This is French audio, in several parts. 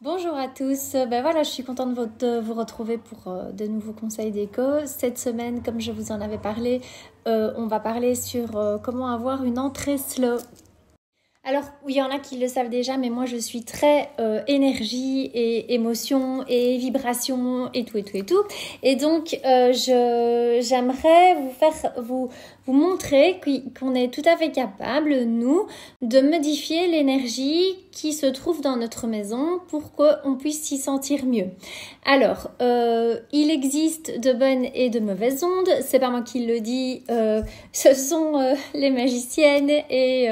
Bonjour à tous, voilà, je suis contente de vous retrouver pour de nouveaux conseils déco. Cette semaine, comme je vous en avais parlé, on va parler sur comment avoir une entrée slow. Alors, il y en a qui le savent déjà, mais moi je suis très énergie et émotion et vibration et tout et tout et tout. Et donc, j'aimerais vous montrer qu'on est tout à fait capable, nous, de modifier l'énergie qui se trouve dans notre maison pour qu'on puisse s'y sentir mieux. Alors, il existe de bonnes et de mauvaises ondes. C'est pas moi qui le dis, ce sont les magiciennes et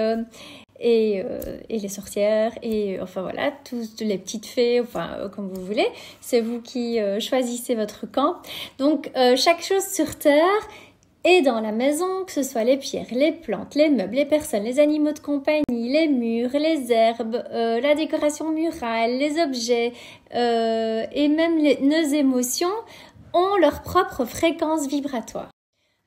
les sorcières et enfin voilà, tous les petites fées, enfin comme vous voulez, c'est vous qui choisissez votre camp. Donc chaque chose sur terre est dans la maison, que ce soit les pierres, les plantes, les meubles, les personnes, les animaux de compagnie, les murs, les herbes, la décoration murale, les objets et même nos émotions ont leur propre fréquence vibratoire.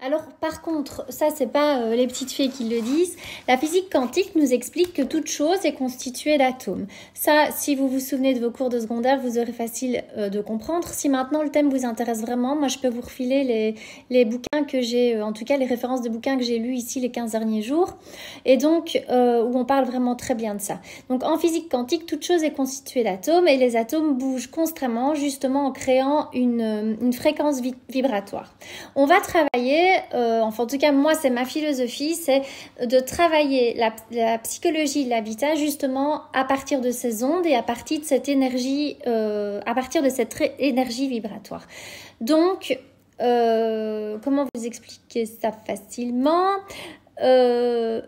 Alors par contre, ça c'est pas les petites fées qui le disent, la physique quantique nous explique que toute chose est constituée d'atomes. Ça, si vous vous souvenez de vos cours de secondaire, vous aurez facile de comprendre. Si maintenant le thème vous intéresse vraiment, moi je peux vous refiler les bouquins que j'ai, en tout cas les références de bouquins que j'ai lus ici les 15 derniers jours, et donc où on parle vraiment très bien de ça. Donc en physique quantique, toute chose est constituée d'atomes et les atomes bougent constamment justement en créant une fréquence vibratoire. On va travailler enfin en tout cas moi c'est ma philosophie, c'est de travailler la psychologie de l'habitat justement à partir de ces ondes et à partir de cette énergie vibratoire. Donc comment vous expliquer ça facilement? On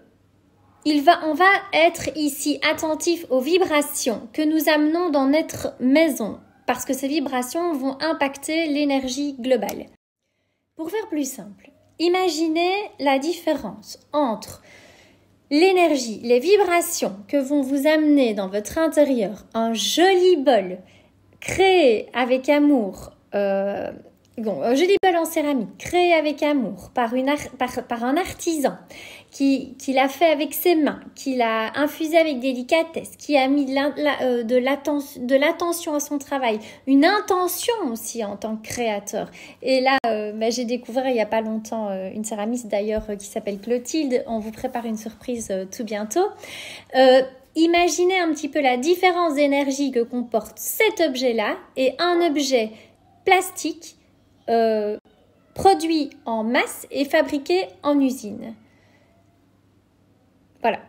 va être ici attentif aux vibrations que nous amenons dans notre maison parce que ces vibrations vont impacter l'énergie globale. Pour faire plus simple, imaginez la différence entre l'énergie, les vibrations que vont vous amener dans votre intérieur un joli bol créé avec amour, un joli bol en céramique créé avec amour par un artisan qui l'a fait avec ses mains, qui l'a infusé avec délicatesse, qui a mis de l'attention à son travail, une intention aussi en tant que créateur. Et là, j'ai découvert il n'y a pas longtemps une céramiste d'ailleurs qui s'appelle Clotilde. On vous prépare une surprise tout bientôt. Imaginez un petit peu la différence d'énergie que comporte cet objet-là et un objet plastique produit en masse et fabriqué en usine. Voilà,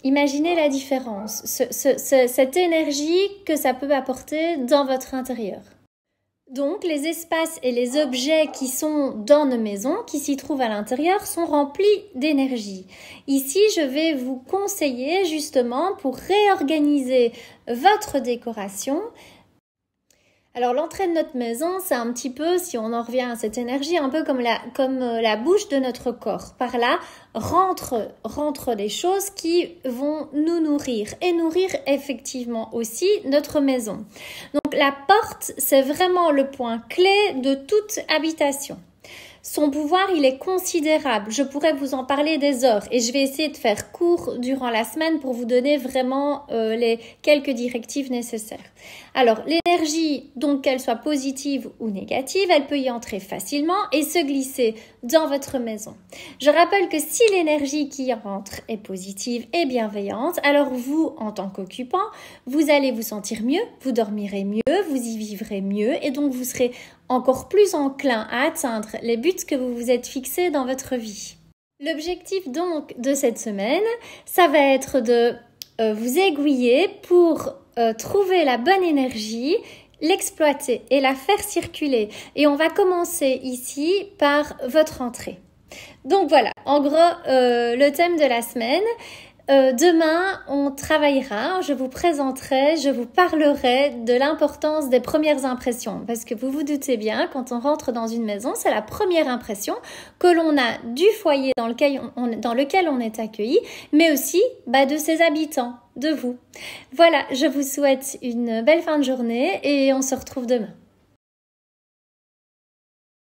imaginez la différence, cette énergie que ça peut apporter dans votre intérieur. Donc, les espaces et les objets qui sont dans nos maisons, qui s'y trouvent à l'intérieur, sont remplis d'énergie. Ici, je vais vous conseiller justement pour réorganiser votre décoration. Alors l'entrée de notre maison, c'est un petit peu, si on en revient à cette énergie, un peu comme la bouche de notre corps. Par là, rentrent des choses qui vont nous nourrir et nourrir effectivement aussi notre maison. Donc la porte, c'est vraiment le point clé de toute habitation. Son pouvoir, il est considérable. Je pourrais vous en parler des heures et je vais essayer de faire court durant la semaine pour vous donner vraiment les quelques directives nécessaires. Alors, l'énergie, donc qu'elle soit positive ou négative, elle peut y entrer facilement et se glisser dans votre maison. Je rappelle que si l'énergie qui y rentre est positive et bienveillante, alors vous, en tant qu'occupant, vous allez vous sentir mieux, vous dormirez mieux, vous y vivrez mieux et donc vous serez encore plus enclin à atteindre les buts que vous vous êtes fixés dans votre vie. L'objectif donc de cette semaine, ça va être de vous aiguiller pour trouver la bonne énergie, l'exploiter et la faire circuler. Et on va commencer ici par votre entrée. Donc voilà, en gros, le thème de la semaine. Demain, on travaillera, je vous présenterai, je vous parlerai de l'importance des premières impressions. Parce que vous vous doutez bien, quand on rentre dans une maison, c'est la première impression que l'on a du foyer dans lequel on est accueilli, mais aussi de ses habitants, de vous. Voilà, je vous souhaite une belle fin de journée et on se retrouve demain.